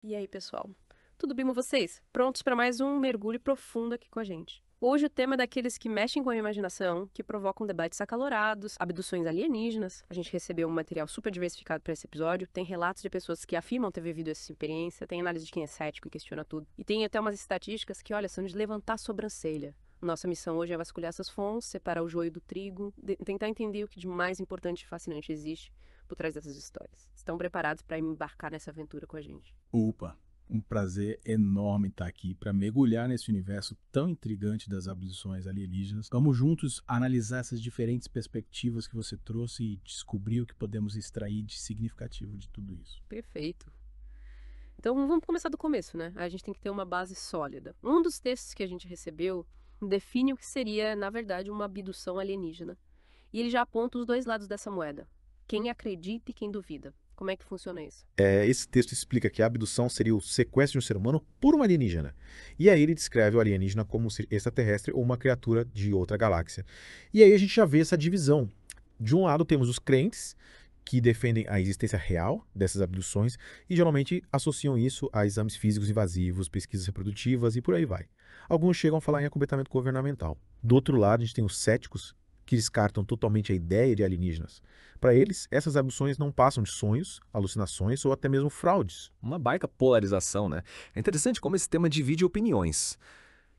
E aí, pessoal? Tudo bem com vocês? Prontos para mais um mergulho profundo aqui com a gente? Hoje o tema é daqueles que mexem com a imaginação, que provocam debates acalorados, abduções alienígenas. A gente recebeu um material super diversificado para esse episódio. Tem relatos de pessoas que afirmam ter vivido essa experiência, tem análise de quem é cético e questiona tudo. E tem até umas estatísticas que, olha, são de levantar a sobrancelha. Nossa missão hoje é vasculhar essas fontes, separar o joio do trigo, tentar entender o que de mais importante e fascinante existe por trás dessas histórias. Estão preparados para embarcar nessa aventura com a gente? Opa, um prazer enorme estar aqui para mergulhar nesse universo tão intrigante das abduções alienígenas. Vamos juntos analisar essas diferentes perspectivas que você trouxe e descobrir o que podemos extrair de significativo de tudo isso. Perfeito. Então vamos começar do começo, né? A gente tem que ter uma base sólida. Um dos textos que a gente recebeu define o que seria, na verdade, uma abdução alienígena. E ele já aponta os dois lados dessa moeda. Quem acredita e quem duvida. Como é que funciona isso? Esse texto explica que a abdução seria o sequestro de um ser humano por um alienígena. E aí ele descreve o alienígena como um ser extraterrestre ou uma criatura de outra galáxia. E aí a gente já vê essa divisão. De um lado temos os crentes, que defendem a existência real dessas abduções e geralmente associam isso a exames físicos invasivos, pesquisas reprodutivas e por aí vai. Alguns chegam a falar em acompanhamento governamental. Do outro lado, a gente tem os céticos, que descartam totalmente a ideia de alienígenas. Para eles, essas abduções não passam de sonhos, alucinações ou até mesmo fraudes. Uma baita polarização, né? É interessante como esse tema divide opiniões.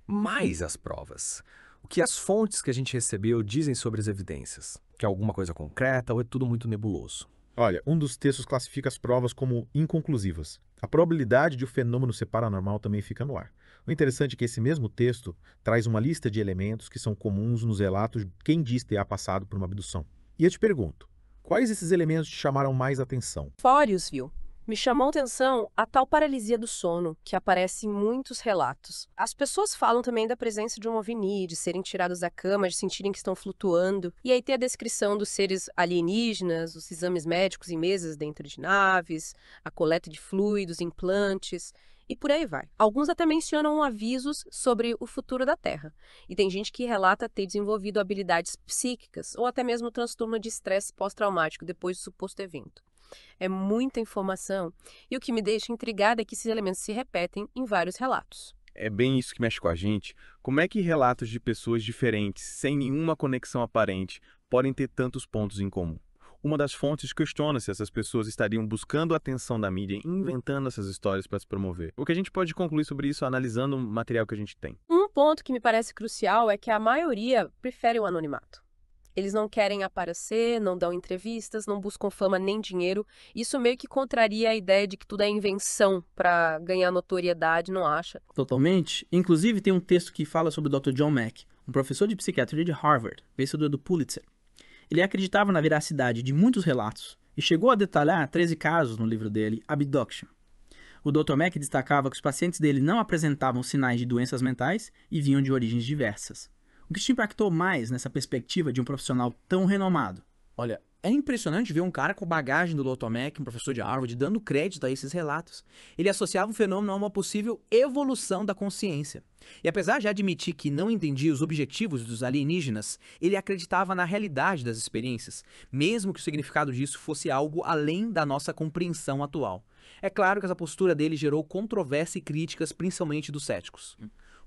Mais as provas. O que as fontes que a gente recebeu dizem sobre as evidências? Que é alguma coisa concreta ou é tudo muito nebuloso? Olha, um dos textos classifica as provas como inconclusivas. A probabilidade de o fenômeno ser paranormal também fica no ar. O interessante é que esse mesmo texto traz uma lista de elementos que são comuns nos relatos de quem diz ter passado por uma abdução. E eu te pergunto, quais esses elementos te chamaram mais atenção? Fórios, viu? Me chamou a atenção a tal paralisia do sono, que aparece em muitos relatos. As pessoas falam também da presença de um OVNI, de serem tirados da cama, de sentirem que estão flutuando. E aí tem a descrição dos seres alienígenas, os exames médicos em mesas dentro de naves, a coleta de fluidos, implantes, e por aí vai. Alguns até mencionam avisos sobre o futuro da Terra. E tem gente que relata ter desenvolvido habilidades psíquicas ou até mesmo transtorno de estresse pós-traumático depois do suposto evento. É muita informação, e o que me deixa intrigada é que esses elementos se repetem em vários relatos. É bem isso que mexe com a gente. Como é que relatos de pessoas diferentes, sem nenhuma conexão aparente, podem ter tantos pontos em comum? Uma das fontes questiona se essas pessoas estariam buscando a atenção da mídia e inventando essas histórias para se promover. O que a gente pode concluir sobre isso analisando o material que a gente tem? Um ponto que me parece crucial é que a maioria prefere o anonimato. Eles não querem aparecer, não dão entrevistas, não buscam fama nem dinheiro. Isso meio que contraria a ideia de que tudo é invenção para ganhar notoriedade, não acha? Totalmente. Inclusive, tem um texto que fala sobre o Dr. John Mack, um professor de psiquiatria de Harvard, vencedor do Pulitzer. Ele acreditava na veracidade de muitos relatos e chegou a detalhar 13 casos no livro dele, Abduction. O Dr. Mack destacava que os pacientes dele não apresentavam sinais de doenças mentais e vinham de origens diversas. O que te impactou mais nessa perspectiva de um profissional tão renomado? Olha, é impressionante ver um cara com bagagem do Dr. Mack, um professor de Harvard, dando crédito a esses relatos. Ele associava o fenômeno a uma possível evolução da consciência. E apesar de admitir que não entendia os objetivos dos alienígenas, ele acreditava na realidade das experiências, mesmo que o significado disso fosse algo além da nossa compreensão atual. É claro que essa postura dele gerou controvérsia e críticas, principalmente dos céticos.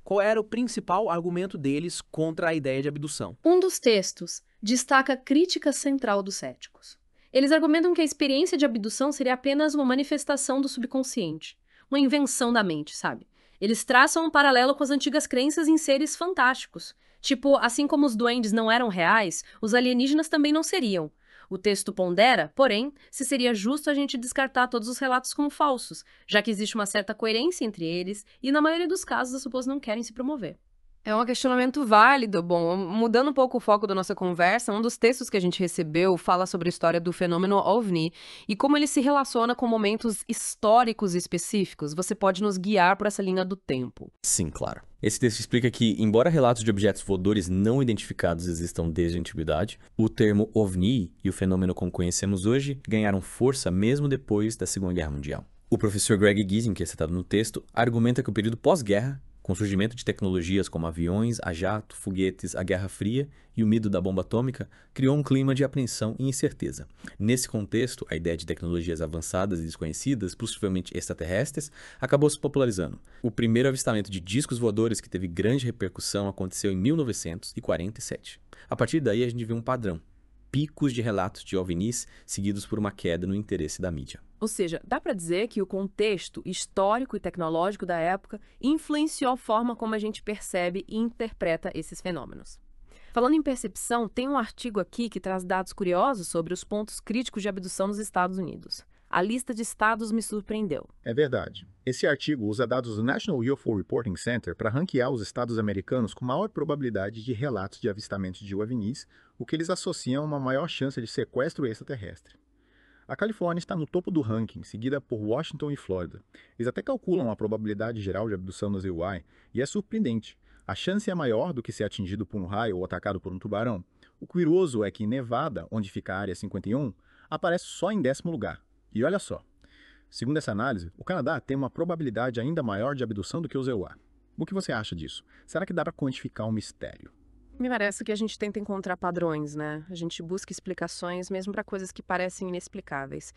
Qual era o principal argumento deles contra a ideia de abdução? Um dos textos destaca a crítica central dos céticos. Eles argumentam que a experiência de abdução seria apenas uma manifestação do subconsciente, uma invenção da mente, sabe? Eles traçam um paralelo com as antigas crenças em seres fantásticos. Tipo, assim como os duendes não eram reais, os alienígenas também não seriam. O texto pondera, porém, se seria justo a gente descartar todos os relatos como falsos, já que existe uma certa coerência entre eles e, na maioria dos casos, as pessoas não querem se promover. É um questionamento válido. Bom, mudando um pouco o foco da nossa conversa, um dos textos que a gente recebeu fala sobre a história do fenômeno OVNI e como ele se relaciona com momentos históricos específicos. Você pode nos guiar por essa linha do tempo? Sim, claro. Esse texto explica que, embora relatos de objetos voadores não identificados existam desde a antiguidade, o termo OVNI e o fenômeno como conhecemos hoje ganharam força mesmo depois da Segunda Guerra Mundial. O professor Greg Gisin, que é citado no texto, argumenta que o período pós-guerra Com o surgimento de tecnologias como aviões, a jato, foguetes, a Guerra Fria e o medo da bomba atômica, criou um clima de apreensão e incerteza. Nesse contexto, a ideia de tecnologias avançadas e desconhecidas, possivelmente extraterrestres, acabou se popularizando. O primeiro avistamento de discos voadores que teve grande repercussão aconteceu em 1947. A partir daí, a gente vê um padrão: picos de relatos de OVNIs seguidos por uma queda no interesse da mídia. Ou seja, dá para dizer que o contexto histórico e tecnológico da época influenciou a forma como a gente percebe e interpreta esses fenômenos. Falando em percepção, tem um artigo aqui que traz dados curiosos sobre os pontos críticos de abdução nos Estados Unidos. A lista de estados me surpreendeu. É verdade. Esse artigo usa dados do National UFO Reporting Center para ranquear os estados americanos com maior probabilidade de relatos de avistamento de OVNIs, o que eles associam a uma maior chance de sequestro extraterrestre. A Califórnia está no topo do ranking, seguida por Washington e Flórida. Eles até calculam a probabilidade geral de abdução nos EUI, e é surpreendente. A chance é maior do que ser atingido por um raio ou atacado por um tubarão. O curioso é que em Nevada, onde fica a Área 51, aparece só em 10º lugar. E olha só, segundo essa análise, o Canadá tem uma probabilidade ainda maior de abdução do que os EUA. O que você acha disso? Será que dá para quantificar um mistério? Me parece que a gente tenta encontrar padrões, né? A gente busca explicações mesmo para coisas que parecem inexplicáveis.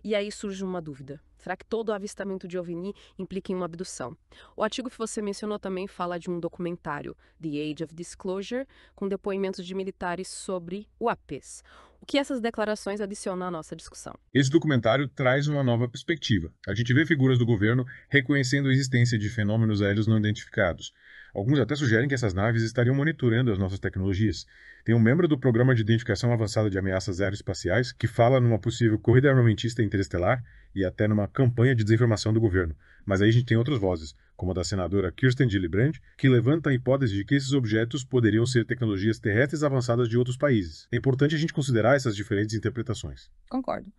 E aí surge uma dúvida. Será que todo avistamento de OVNI implica em uma abdução? O artigo que você mencionou também fala de um documentário, The Age of Disclosure, com depoimentos de militares sobre UAPs. O que essas declarações adicionam à nossa discussão? Esse documentário traz uma nova perspectiva. A gente vê figuras do governo reconhecendo a existência de fenômenos aéreos não identificados. Alguns até sugerem que essas naves estariam monitorando as nossas tecnologias. Tem um membro do Programa de Identificação Avançada de Ameaças Aeroespaciais que fala numa possível corrida armamentista interestelar e até numa campanha de desinformação do governo. Mas aí a gente tem outras vozes, como a da senadora Kirsten Gillibrand, que levanta a hipótese de que esses objetos poderiam ser tecnologias terrestres avançadas de outros países. É importante a gente considerar essas diferentes interpretações. Concordo.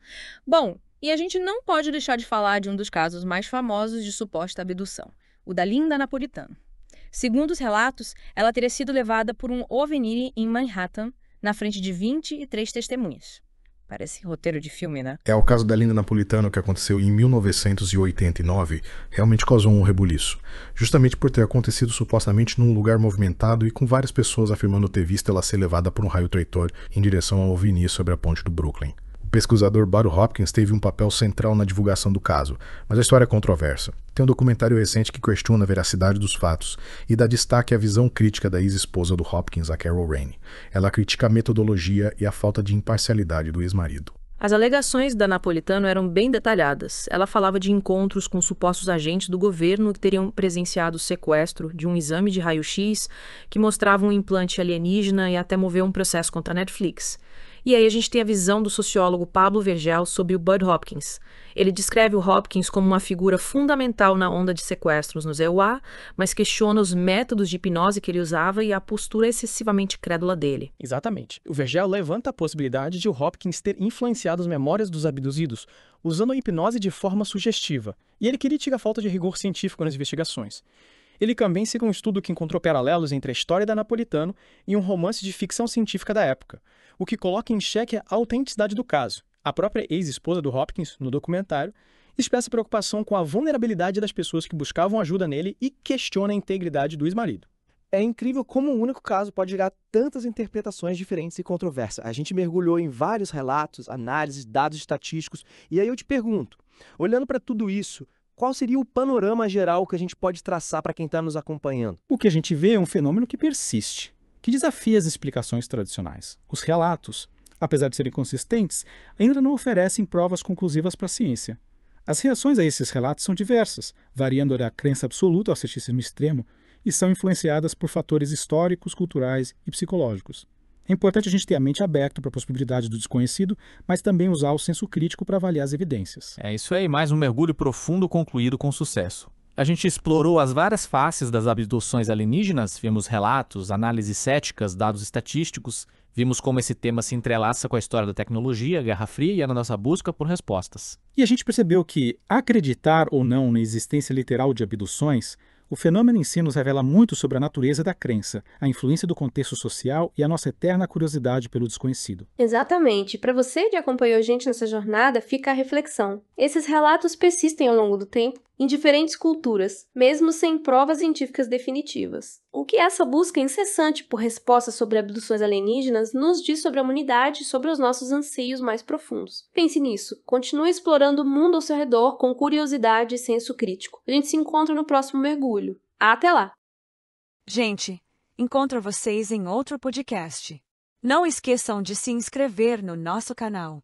Bom, e a gente não pode deixar de falar de um dos casos mais famosos de suposta abdução, o da Linda Napolitano. Segundo os relatos, ela teria sido levada por um OVNI em Manhattan, na frente de 23 testemunhas. Parece roteiro de filme, né? O caso da Linda Napolitano, que aconteceu em 1989, realmente causou um rebuliço, justamente por ter acontecido supostamente num lugar movimentado e com várias pessoas afirmando ter visto ela ser levada por um raio trator em direção ao OVNI sobre a ponte do Brooklyn. O pesquisador Bud Hopkins teve um papel central na divulgação do caso, mas a história é controversa. Tem um documentário recente que questiona a veracidade dos fatos e dá destaque à visão crítica da ex-esposa do Hopkins, a Carol Raine. Ela critica a metodologia e a falta de imparcialidade do ex-marido. As alegações da Napolitano eram bem detalhadas. Ela falava de encontros com supostos agentes do governo que teriam presenciado o sequestro de um exame de raio-x que mostrava um implante alienígena e até moveu um processo contra a Netflix. E aí a gente tem a visão do sociólogo Pablo Vergel sobre o Bud Hopkins. Ele descreve o Hopkins como uma figura fundamental na onda de sequestros nos EUA, mas questiona os métodos de hipnose que ele usava e a postura excessivamente crédula dele. Exatamente. O Vergel levanta a possibilidade de o Hopkins ter influenciado as memórias dos abduzidos, usando a hipnose de forma sugestiva. E ele critica a falta de rigor científico nas investigações. Ele também cita um estudo que encontrou paralelos entre a história da Napolitano e um romance de ficção científica da época, o que coloca em xeque a autenticidade do caso. A própria ex-esposa do Hopkins, no documentário, expressa preocupação com a vulnerabilidade das pessoas que buscavam ajuda nele e questiona a integridade do ex-marido. É incrível como um único caso pode gerar tantas interpretações diferentes e controversas. A gente mergulhou em vários relatos, análises, dados estatísticos, e aí eu te pergunto, olhando para tudo isso, qual seria o panorama geral que a gente pode traçar para quem está nos acompanhando? O que a gente vê é um fenômeno que persiste, que desafia as explicações tradicionais. Os relatos, apesar de serem consistentes, ainda não oferecem provas conclusivas para a ciência. As reações a esses relatos são diversas, variando da crença absoluta ao ceticismo extremo, e são influenciadas por fatores históricos, culturais e psicológicos. É importante a gente ter a mente aberta para a possibilidade do desconhecido, mas também usar o senso crítico para avaliar as evidências. É isso aí, mais um mergulho profundo concluído com sucesso. A gente explorou as várias faces das abduções alienígenas, vimos relatos, análises céticas, dados estatísticos, vimos como esse tema se entrelaça com a história da tecnologia, a Guerra Fria e a nossa busca por respostas. E a gente percebeu que acreditar ou não na existência literal de abduções, o fenômeno em si nos revela muito sobre a natureza da crença, a influência do contexto social e a nossa eterna curiosidade pelo desconhecido. Exatamente. Para você que acompanhou a gente nessa jornada, fica a reflexão. Esses relatos persistem ao longo do tempo em diferentes culturas, mesmo sem provas científicas definitivas. O que essa busca incessante por respostas sobre abduções alienígenas nos diz sobre a humanidade e sobre os nossos anseios mais profundos. Pense nisso, continue explorando o mundo ao seu redor com curiosidade e senso crítico. A gente se encontra no próximo mergulho. Até lá! Gente, encontro vocês em outro podcast. Não esqueçam de se inscrever no nosso canal.